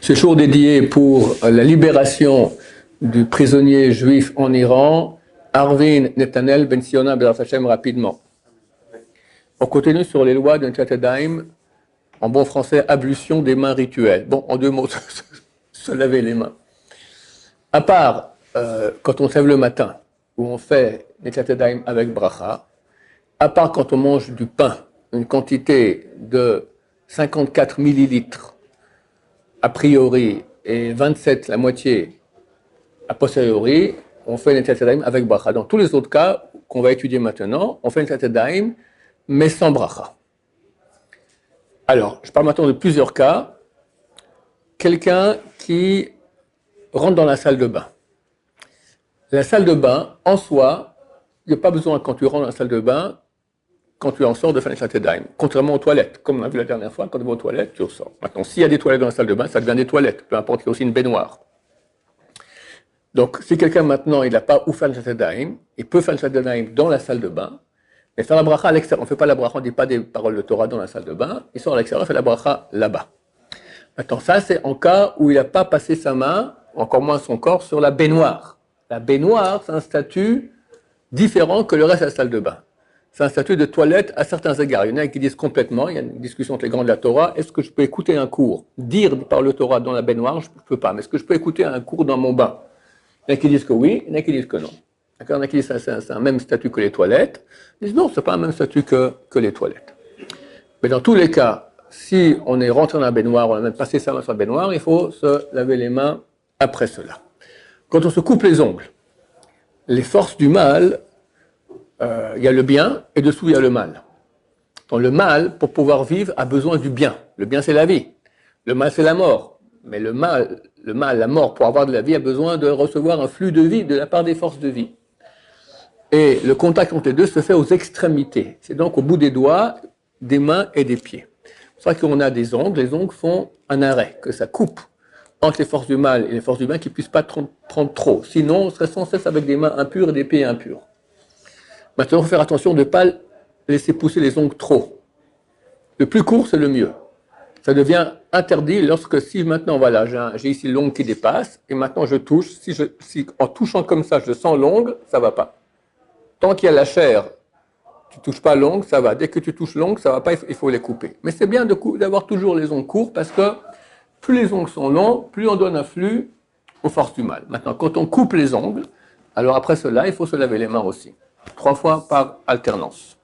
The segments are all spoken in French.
Ce jour dédié pour la libération du prisonnier juif en Iran, Arvin Netanel Ben Siona Ben Hashem, rapidement. On continue sur les lois de Netilat Yadayim, en bon français, ablution des mains rituelles. Bon, en deux mots, se laver les mains. À part quand on se lève le matin, où on fait Netilat Yadayim avec bracha, à part quand on mange du pain, une quantité de 54 millilitres a priori et 27, la moitié, a posteriori, on fait Netilat Yadayim avec bracha. Dans tous les autres cas qu'on va étudier maintenant, on fait Netilat Yadayim, mais sans bracha. Alors, je parle maintenant de plusieurs cas. Quelqu'un qui rentre dans la salle de bain. La salle de bain, en soi, il n'y a pas besoin, quand tu rentres dans la salle de bain, quand tu en sors, de faire Netilat Yadayim. Contrairement aux toilettes. Comme on a vu la dernière fois, quand tu vas aux toilettes, tu ressors. Maintenant, s'il y a des toilettes dans la salle de bain, ça devient des toilettes. Peu importe, il y a aussi une baignoire. Donc, si quelqu'un maintenant, il n'a pas où faire Netilat Yadayim, il peut faire Netilat Yadayim dans la salle de bain, mais faire la bracha à l'extérieur. On ne fait pas la bracha, on ne dit pas des paroles de Torah dans la salle de bain. Il sort à l'extérieur, il fait la bracha là-bas. Maintenant, ça, c'est en cas où il n'a pas passé sa main, encore moins son corps, sur la baignoire. La baignoire, c'est un statut différent que le reste de la salle de bain. C'est un statut de toilette à certains égards. Il y en a qui disent complètement, il y a une discussion entre les grands de la Torah, est-ce que je peux écouter un cours, dire par le Torah dans la baignoire, je ne peux pas, mais est-ce que je peux écouter un cours dans mon bain? Il y en a qui disent que oui, il y en a qui disent que non. D'accord, il y en a qui disent que c'est un même statut que les toilettes. Ils disent non, ce n'est pas un même statut que les toilettes. Mais dans tous les cas, si on est rentré dans la baignoire, on a même passé sa main sur la baignoire, il faut se laver les mains après cela. Quand on se coupe les ongles, les forces du mal, il y a le bien et dessous il y a le mal. Donc le mal, pour pouvoir vivre, a besoin du bien. Le bien, c'est la vie. Le mal, c'est la mort. Mais le mal, la mort, pour avoir de la vie, a besoin de recevoir un flux de vie de la part des forces de vie. Et le contact entre les deux se fait aux extrémités. C'est donc au bout des doigts, des mains et des pieds. C'est pour ça qu'on a des ongles. Les ongles font un arrêt, que ça coupe entre les forces du mal et les forces du bien qui ne puissent pas prendre trop. Sinon, on serait sans cesse avec des mains impures et des pieds impurs. Maintenant, il faut faire attention de ne pas laisser pousser les ongles trop. Le plus court, c'est le mieux. Ça devient interdit lorsque, si maintenant, voilà, j'ai ici l'ongle qui dépasse, et maintenant je touche, si en touchant comme ça, je sens l'ongle, ça ne va pas. Tant qu'il y a la chair, tu ne touches pas l'ongle, ça va. Dès que tu touches l'ongle, ça ne va pas, il faut les couper. Mais c'est bien d'avoir toujours les ongles courts, parce que plus les ongles sont longs, plus on donne un flux aux forces du mal. Maintenant, quand on coupe les ongles, alors après cela, il faut se laver les mains aussi. 3 fois par alternance.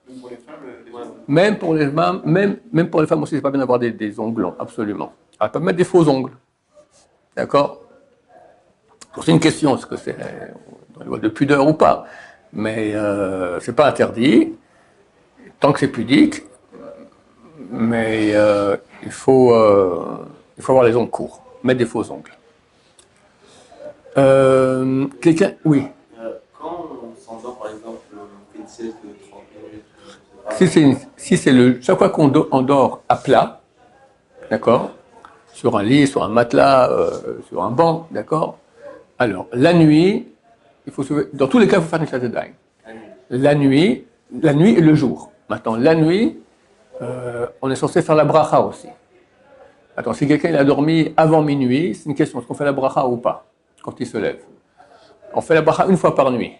Même pour les femmes, même pour les femmes aussi, c'est pas bien d'avoir des ongles longs, absolument. Elle peut mettre des faux ongles. D'accord? C'est une question, est-ce que c'est dans les lois de pudeur ou pas? Mais c'est pas interdit, tant que c'est pudique, mais il faut avoir les ongles courts, mettre des faux ongles. Quelqu'un? Oui. Quand on s'endort, par exemple, on fait une sieste de 30 minutes. Chaque fois qu'on dort à plat, d'accord, sur un lit, sur un matelas, sur un banc, d'accord. Alors la nuit, dans tous les cas, il faut faire Netilat Yadayim. La nuit et le jour. Maintenant, la nuit, on est censé faire la bracha aussi. Attends, si quelqu'un il a dormi avant minuit, c'est une question, est-ce qu'on fait la bracha ou pas quand il se lève? On fait la bracha une fois par nuit.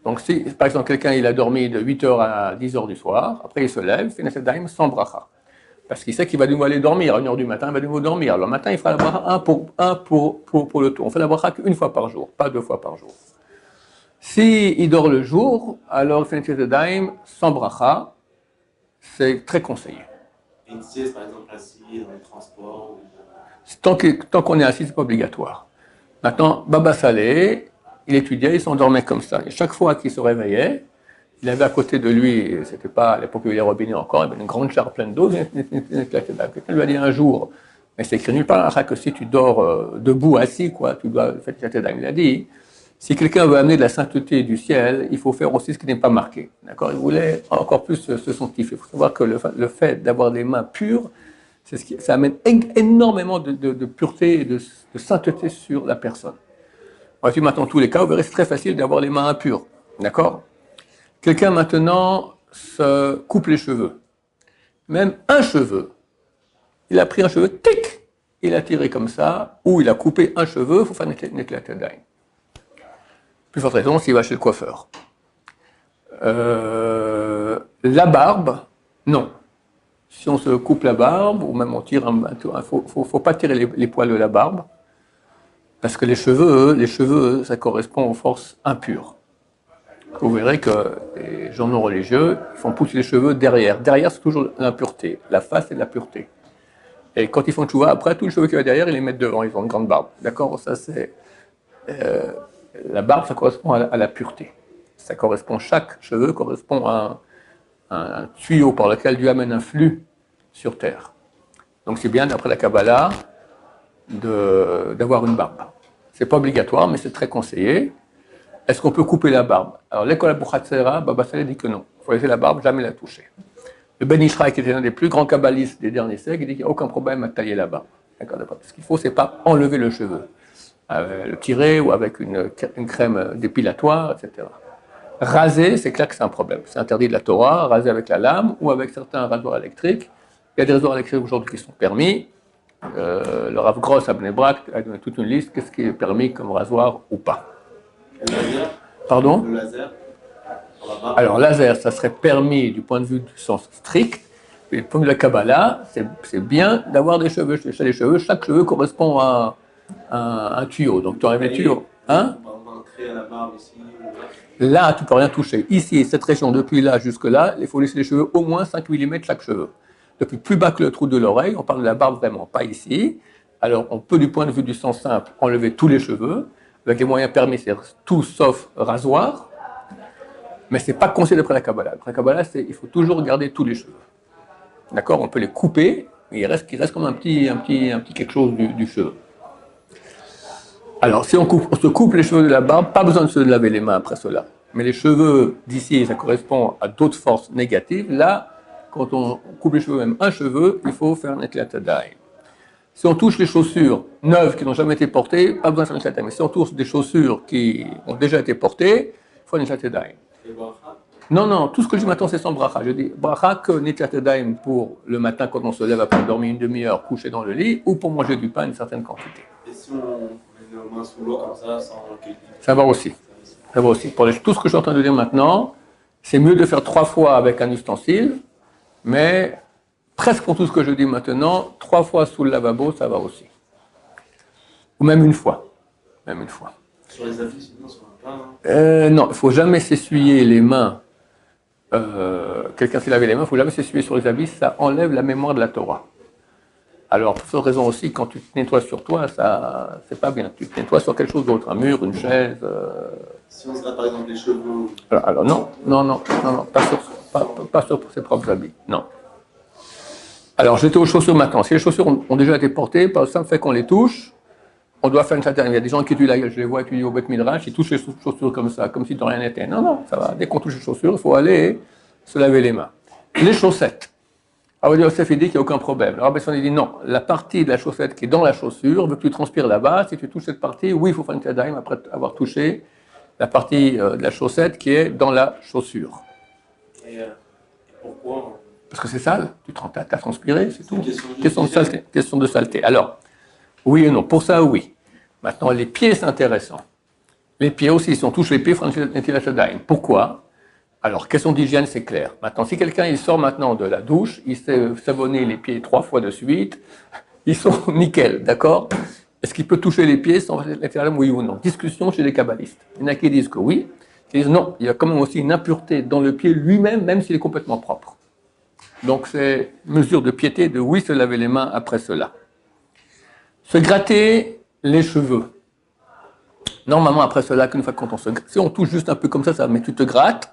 Donc si, par exemple, quelqu'un il a dormi de 8h à 10h du soir, après il se lève, il fait Netilat Yadayim sans bracha. Parce qu'il sait qu'il va de nouveau aller dormir, à 1h du matin, il va de nouveau dormir. Alors le matin, il fera la bracha un pour le tour. On fait la bracha qu'une fois par jour, pas 2 fois par jour. Si il dort le jour, alors il fait Netilat Yadayim sans bracha, c'est très conseillé. Et une sieste, par exemple, assis dans les transports Tant qu'on est assis, c'est pas obligatoire. Maintenant, Baba Saleh, il étudiait, il s'endormait comme ça. Et chaque fois qu'il se réveillait, il avait à côté de lui, c'était pas à l'époque où il y avait les robinets encore, il y avait une grande jarre pleine d'eau. Quelqu'un lui a dit un jour, mais c'est écrit nulle part, que si tu dors debout, assis, quoi, tu dois faire Netilat Yadayim. Il a dit, si quelqu'un veut amener de la sainteté du ciel, il faut faire aussi ce qui n'est pas marqué. D'accord? Il voulait encore plus se sanctifier. Il faut savoir que le fait d'avoir des mains pures, ça amène énormément de pureté et de sainteté sur la personne. Voici maintenant tous les cas, vous verrez, c'est très facile d'avoir les mains impures. D'accord? Quelqu'un maintenant se coupe les cheveux. Même un cheveu. Il a pris un cheveu, tic! il a tiré comme ça, ou il a coupé un cheveu, il faut faire Netilat Yadayim. Plus forte raison s'il va chez le coiffeur. La barbe, non. Si on se coupe la barbe, ou même on tire faut pas tirer les poils de la barbe, parce que les cheveux, ça correspond aux forces impures. Vous verrez que les journaux religieux font pousser les cheveux derrière. Derrière, c'est toujours l'impureté. La face, c'est de la pureté. Et quand ils font tchouva, après, tous les cheveux qu'il y a derrière, ils les mettent devant. Ils ont une grande barbe. D'accord? Ça, c'est... la barbe, ça correspond à la pureté. Ça correspond, chaque cheveu correspond à un tuyau par lequel Dieu amène un flux sur terre. Donc c'est bien, d'après la Kabbalah, d'avoir une barbe. C'est pas obligatoire, mais c'est très conseillé. Est-ce qu'on peut couper la barbe? Alors l'école Abuchatzera, Baba Saleh dit que non. Il faut laisser la barbe, jamais la toucher. Le Ben Ishraï, qui était l'un des plus grands kabbalistes des derniers siècles, il dit qu'il n'y a aucun problème à tailler la barbe. D'accord? Ce qu'il faut, c'est pas enlever le cheveu, le tirer ou avec une crème dépilatoire, etc. Raser, c'est clair que c'est un problème. C'est interdit de la Torah, raser avec la lame ou avec certains rasoirs électriques. Il y a des rasoirs électriques aujourd'hui qui sont permis. Le Rav Gross à Bnei Brak a donné toute une liste, qu'est-ce qui est permis comme rasoir ou pas. Le laser? Pardon? Le laser? Alors, laser, ça serait permis du point de vue du sens strict, mais du point de vue de la Kabbalah, c'est bien d'avoir des cheveux. Chaque cheveu correspond à un tuyau. Donc, tu enlèves les tuyaux. Hein? On crée à la barbe ici. Là, tu ne peux rien toucher. Ici, cette région, depuis là jusque-là, il faut laisser les cheveux au moins 5 mm chaque cheveu. Depuis plus bas que le trou de l'oreille, on parle de la barbe vraiment, pas ici. Alors, on peut, du point de vue du sens simple, enlever tous les cheveux, avec les moyens permis, c'est-à-dire tout sauf rasoir. Mais ce n'est pas conseillé d'après la Kabbalah. D'après la Kabbalah, il faut toujours garder tous les cheveux. D'accord? On peut les couper, mais il reste comme un petit quelque chose du cheveu. Alors, si on se coupe les cheveux de la barbe, pas besoin de se laver les mains après cela. Mais les cheveux d'ici, ça correspond à d'autres forces négatives. Là, quand on coupe les cheveux, même un cheveu, il faut faire un Netilat Yadayim. Si on touche les chaussures neuves qui n'ont jamais été portées, pas besoin de faire un Netilat Yadayim. Mais si on touche des chaussures qui ont déjà été portées, il faut un Netilat Yadayim. Non, tout ce que je dis maintenant, c'est sans bracha. Je dis bracha que Netilat Yadayim pour le matin quand on se lève après dormir une demi-heure couché dans le lit, ou pour manger du pain une certaine quantité. Et si on met nos mains sous l'eau comme ça, sans ça va aussi. Ça va aussi. Pour tout ce que je suis en train de dire maintenant, c'est mieux de faire 3 fois avec un ustensile, mais presque pour tout ce que je dis maintenant, 3 fois sous le lavabo, ça va aussi. Ou même une fois. Sur les affiches, sinon, sur un pain. Non, il ne faut jamais s'essuyer les mains. Quelqu'un s'est lavé les mains, il ne faut jamais s'essuyer sur les habits, ça enlève la mémoire de la Torah. Alors, pour cette raison aussi, quand tu te nettoies sur toi, ça, c'est pas bien. Tu te nettoies sur quelque chose d'autre, un mur, une chaise. Si on se gratte par exemple les cheveux. Alors non, pas sur ses propres habits, non. Alors, j'étais aux chaussures maintenant. Si les chaussures ont déjà été portées, par le simple fait qu'on les touche, on doit faire une certaine. Il y a des gens qui étudient la gueule, je les vois étudier au Beth Midrash, ils touchent les chaussures comme ça, comme si de rien n'était. Non, ça va. Dès qu'on touche les chaussures, il faut aller se laver les mains. Les chaussettes. Rabbi Yosef il dit qu'il n'y a aucun problème. Le Rabbi Yosef dit non, la partie de la chaussette qui est dans la chaussure, vu que tu transpires là-bas, si tu touches cette partie, oui, il faut faire une Netilat Yadayim après avoir touché la partie de la chaussette qui est dans la chaussure. Et pourquoi? Parce que c'est sale, tu as transpiré, c'est tout. Question de saleté. Alors, oui et non, pour ça, oui. Maintenant, les pieds, c'est intéressant. Les pieds aussi, si on touche les pieds, il faut faire une Netilat Yadayim. Pourquoi? Alors, question d'hygiène, c'est clair. Maintenant, si quelqu'un il sort maintenant de la douche, il s'est savonné les pieds 3 fois de suite, ils sont nickel, d'accord? Est-ce qu'il peut toucher les pieds sans faire oui ou non? Discussion chez les kabbalistes. Il y en a qui disent que oui, qui disent non, il y a quand même aussi une impureté dans le pied lui-même, même s'il est complètement propre. Donc, c'est mesure de piété de oui, se laver les mains après cela. Se gratter les cheveux. Normalement, après cela, qu'une fois quand on se gratte, si on touche juste un peu comme ça, mais tu te grattes,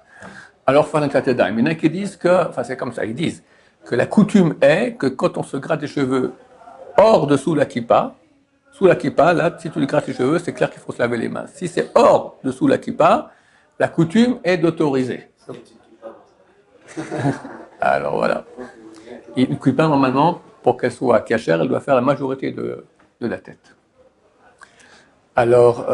alors faire un Netilat Yadayim. Il y en a qui disent que, enfin c'est comme ça, ils disent que la coutume est que quand on se gratte les cheveux hors dessous la kippa, sous la kippa, là, si tu lui grattes les cheveux, c'est clair qu'il faut se laver les mains. Si c'est hors dessous la kippa, la coutume est d'autoriser. Alors voilà. Une kippa, normalement, pour qu'elle soit cachère, elle doit faire la majorité de la tête. Alors,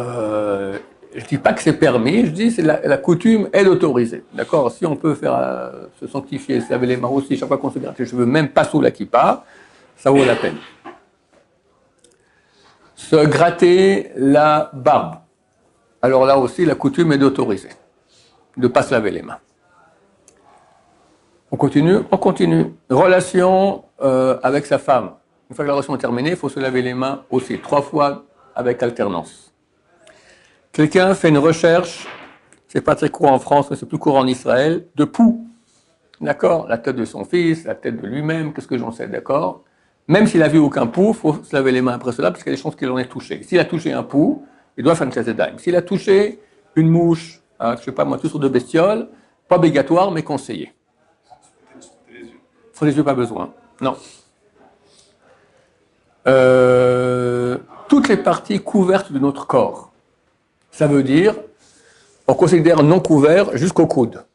je ne dis pas que c'est permis, je dis que la coutume est d'autoriser. D'accord? Si on peut faire se sanctifier, se laver les mains aussi, chaque fois qu'on se gratte les cheveux, même pas sous la kippa, ça vaut la peine. Se gratter la barbe. Alors là aussi, la coutume est d'autoriser, de ne pas se laver les mains. On continue. Relation avec sa femme. Une fois que la relation est terminée, il faut se laver les mains aussi, 3 fois avec alternance. Quelqu'un fait une recherche, c'est pas très courant en France, mais c'est plus courant en Israël, de poux. D'accord? La tête de son fils, la tête de lui-même, qu'est-ce que j'en sais, d'accord? Même s'il n'a vu aucun poux, il faut se laver les mains après cela, parce qu'il y a des chances qu'il en ait touché. S'il a touché un poux, il doit faire une tzatzédaïm. S'il a touché une mouche, je ne sais pas moi, tout sur de bestioles, pas obligatoire, mais conseillé. Faut les yeux, pas besoin. Non. Toutes les parties couvertes de notre corps. Ça veut dire, on considère non couvert jusqu'au coude.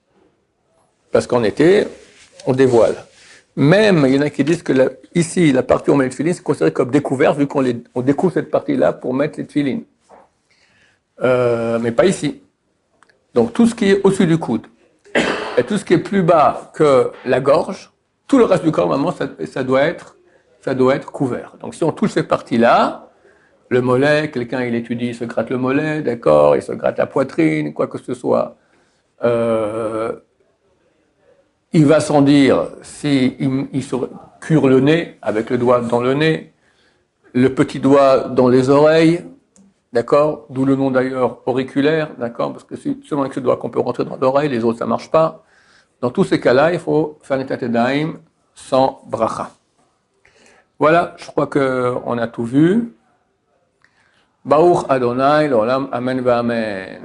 Parce qu'en été, on dévoile. Même, il y en a qui disent que ici, la partie où on met les tefilines, c'est considéré comme découvert, vu qu'on découvre cette partie-là pour mettre les tefilines. Mais pas ici. Donc tout ce qui est au-dessus du coude, et tout ce qui est plus bas que la gorge, tout le reste du corps, normalement, ça doit être couvert. Donc si on touche ces parties-là, le mollet, quelqu'un il étudie, il se gratte le mollet, d'accord, il se gratte la poitrine, quoi que ce soit. Il va sans dire il se cure le nez avec le doigt dans le nez, le petit doigt dans les oreilles, d'accord, d'où le nom d'ailleurs auriculaire, d'accord, parce que c'est seulement avec ce doigt qu'on peut rentrer dans l'oreille, les autres ça marche pas. Dans tous ces cas-là, il faut faire Netilat Yadayim sans bracha. Voilà, je crois qu'on a tout vu. Baruch Adonai, l'olam, amen va amen.